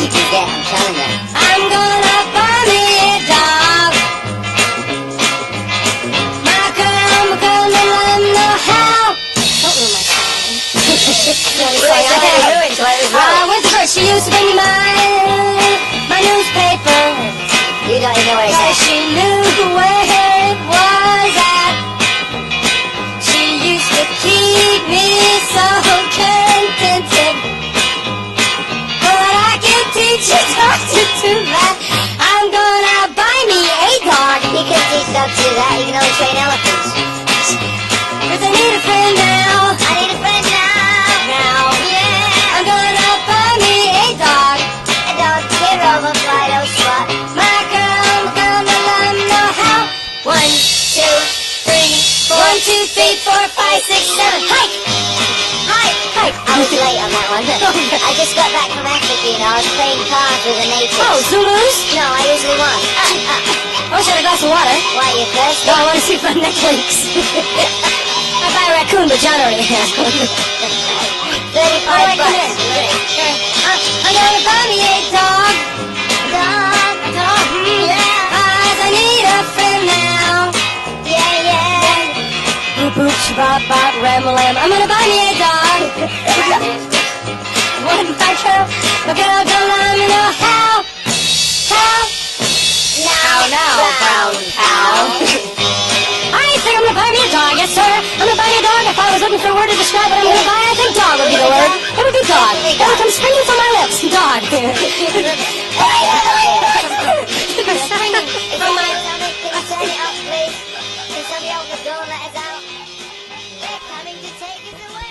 you can get, I'm telling you. I'm gonna buy me a dog. My girl, let me know how. Don't ruin my song. Where's the verse? She used to bring me my newspaper. You don't even know where it's Cause at. she knew where it was at. She used to keep me so contented. But I can teach a dog to do that. I'm gonna buy me a dog. You can teach dogs to do that, you can only train elephants. Cause I need a friend now. I need a friend now. Now. Yeah. I'm gonna buy me a dog. A dog to get over Fido spot. My girl, let me know how. 1, 2, 3, 4. 1, 2, 3, 4, 5, 6, 7. Hike! Hike! Hike! I was late on that one. I just got back from Africa, you know. I was playing cards with the natives. Oh, Zulus? No, I usually won. I wish I had a glass of water. Why, you thirsty? No, I want to sleep on Netflix. I buy a raccoon, but John already has one. 35 bucks. I'm gonna buy me a dog. Dog. A dog? Yeah. Cause I need a friend now. Yeah, yeah. Boop boop, shabop bop, ram lam. I'm gonna buy me a dog. One, my girl, don't let me know how. How? Now, brown cow. I think I'm gonna buy me a dog, yes sir. I'm gonna buy me a dog. If I was looking for a word to describe what I'm gonna buy, I think dog would be the word. It would be dog. It would come springing from my lips. Dog. From my... Turn it off, please. Can somebody open the door and let us out? They're coming to take us away.